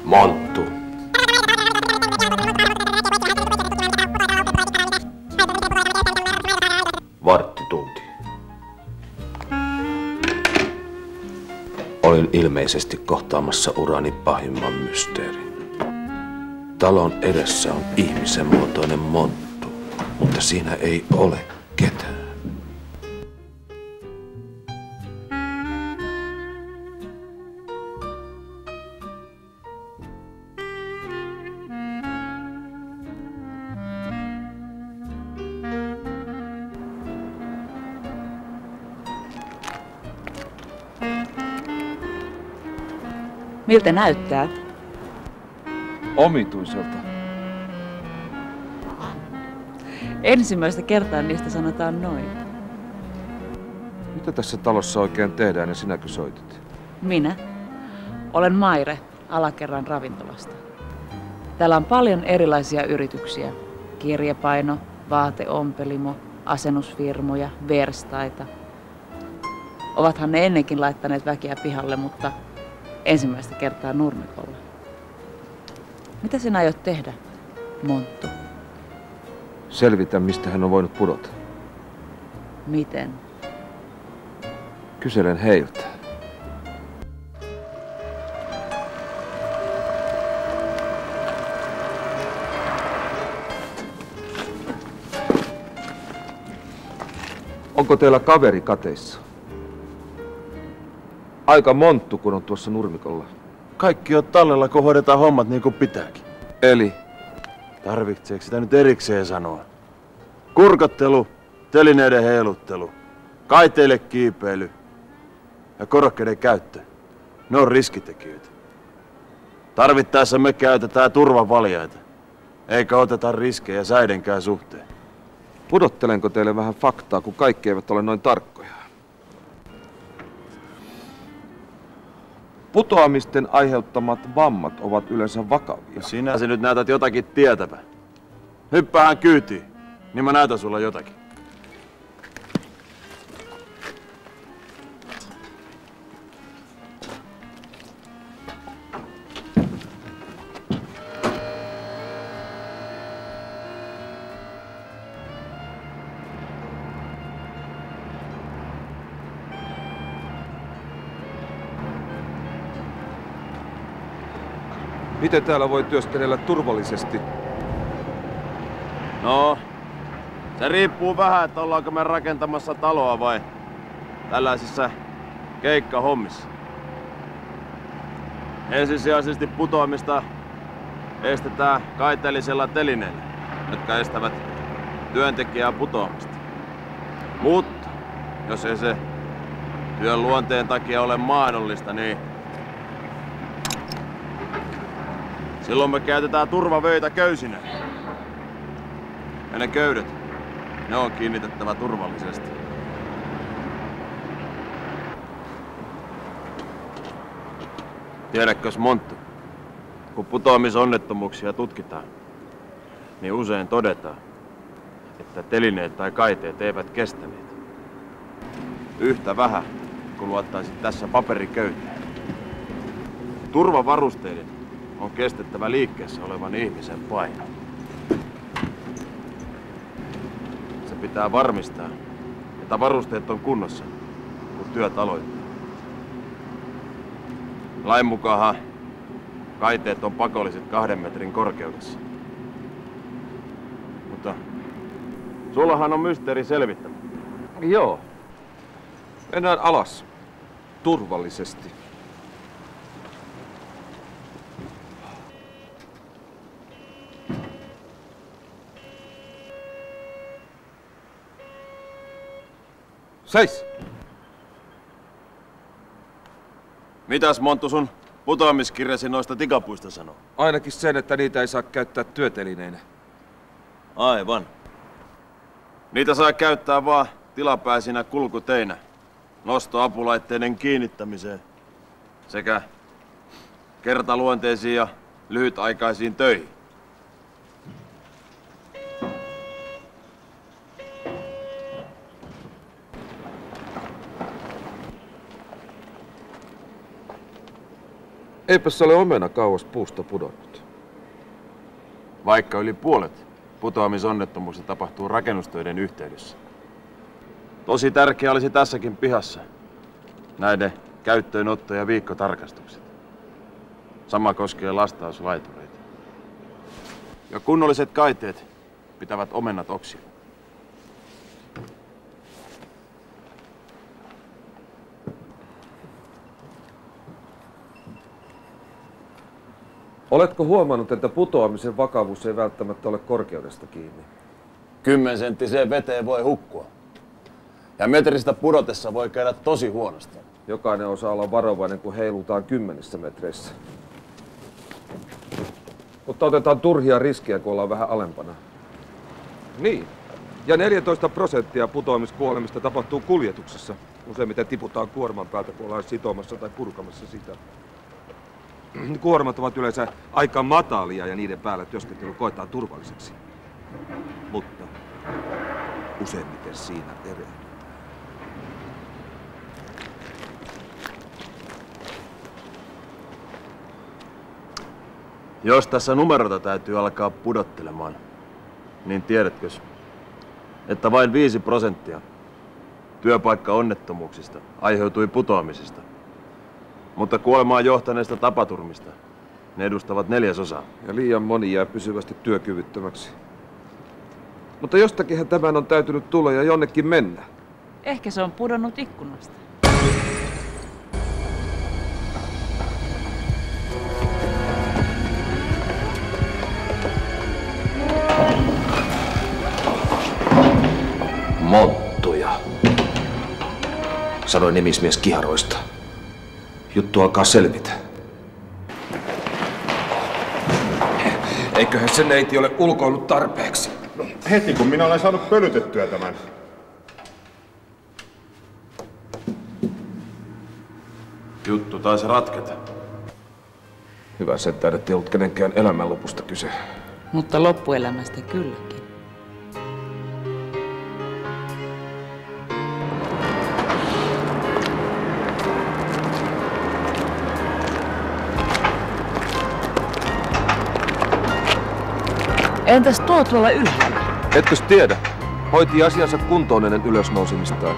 Monttu. Varttitunti. Olin ilmeisesti kohtaamassa urani pahimman mysteerin. Talon edessä on ihmisen muotoinen monttu, mutta siinä ei ole ketään. Miltä näyttää? Omituiselta. Ensimmäistä kertaa niistä sanotaan noin. Mitä tässä talossa oikein tehdään ja sinäkö soitit? Minä olen Maire alakerran ravintolasta. Täällä on paljon erilaisia yrityksiä. Kirjapaino, vaateompelimo, asennusfirmoja, verstaita. Ovathan ne ennenkin laittaneet väkeä pihalle, mutta ensimmäistä kertaa nurmikolla. Mitä sinä aiot tehdä, monttu? Selvitä, mistä hän on voinut pudota. Miten? Kyselen heiltä. Onko teillä kaveri kateissa? Aika monttu, kun on tuossa nurmikolla. Kaikki on tallella, kun hoidetaan hommat niin kuin pitääkin. Eli? Tarvitseeko sitä nyt erikseen sanoa? Kurkottelu, telineiden heiluttelu, kaiteille kiipeily ja korokkeiden käyttö. Ne on riskitekijöitä. Tarvittaessa me käytetään turvavaljaita, eikä oteta riskejä säidenkään suhteen. Pudottelenko teille vähän faktaa, kun kaikki eivät ole noin tarkkoja? Putoamisten aiheuttamat vammat ovat yleensä vakavia. Sinä se nyt näytät jotakin tietävää. Hyppäähän kyytiin, niin mä näytän sulle jotakin. Miten täällä voi työskennellä turvallisesti? No, se riippuu vähän, että ollaanko me rakentamassa taloa vai tällaisissa keikkahommissa. Ensisijaisesti putoamista estetään kaiteellisella telineellä, jotka estävät työntekijää putoamista. Mutta jos ei se työn luonteen takia ole mahdollista, niin silloin me käytetään turvavöitä köysinä. Ja ne köydet, ne on kiinnitettävä turvallisesti. Tiedätkös monttu, kun putoamisonnettomuuksia tutkitaan, niin usein todetaan, että telineet tai kaiteet eivät kestäneet. Yhtä vähän, kun luottaisit tässä paperiköyteen. Turvavarusteiden on kestettävä liikkeessä olevan ihmisen paino. Se pitää varmistaa, että varusteet on kunnossa, kun työt aloittaa. Lain mukaanhan kaiteet on pakolliset 2 metrin korkeudessa. Mutta sullahan on mysteeri selvittämä. Joo. Mennään alas. Turvallisesti. Seis! Mitäs monttu sun putoamiskirjasi noista tikapuista sanoo? Ainakin sen, että niitä ei saa käyttää työtelineinä. Aivan. Niitä saa käyttää vaan tilapäisinä kulkuteinä, nostoapulaitteiden kiinnittämiseen sekä kertaluonteisiin ja lyhytaikaisiin töihin. Eipä se ole omena kauas puusta pudonnut. Vaikka yli puolet putoamisonnettomuuksista tapahtuu rakennustöiden yhteydessä. Tosi tärkeää olisi tässäkin pihassa näiden käyttöönotto- ja viikkotarkastukset. Sama koskee lastauslaitureita. Ja kunnolliset kaiteet pitävät omenat oksilla. Oletko huomannut, että putoamisen vakavuus ei välttämättä ole korkeudesta kiinni? 10-senttiseen veteen voi hukkua. Ja metristä pudotessa voi käydä tosi huonosti. Jokainen osaa olla varovainen, kun heilutaan 10 metreissä. Mutta otetaan turhia riskejä, kun ollaan vähän alempana. Niin. Ja 14% putoamiskuolemista tapahtuu kuljetuksessa. Useimmiten tiputaan kuorman päältä, kun ollaan sitomassa tai purkamassa sitä. Kuormat ovat yleensä aika matalia ja niiden päällä työskentely koetaan turvalliseksi. Mutta useimmiten siinä erehdytään. Jos tässä numeroita täytyy alkaa pudottelemaan, niin tiedätkö, että vain 5% työpaikkaonnettomuuksista aiheutui putoamisesta. Mutta kuolemaan johtaneista tapaturmista ne edustavat 1/4. Ja liian moni jää pysyvästi työkyvyttömäksi. Mutta jostakinhan tämän on täytynyt tulla ja jonnekin mennä. Ehkä se on pudonnut ikkunasta. Monttuja, sanoi nimismies kiharoista. Juttu alkaa selvitä. Eiköhän se neiti ole ulkoillut tarpeeksi. No, heti kun minä olen saanut pölytettyä tämän. Juttu taisi ratketa. Hyvä sentään, ettei ollut kenenkään elämänlopusta kyse. Mutta loppuelämästä kylläkin. Entäs tuo tuolla ylhäällä? Etkös tiedä? Hoiti asiansa kuntoon ennen ylösnousemistaan.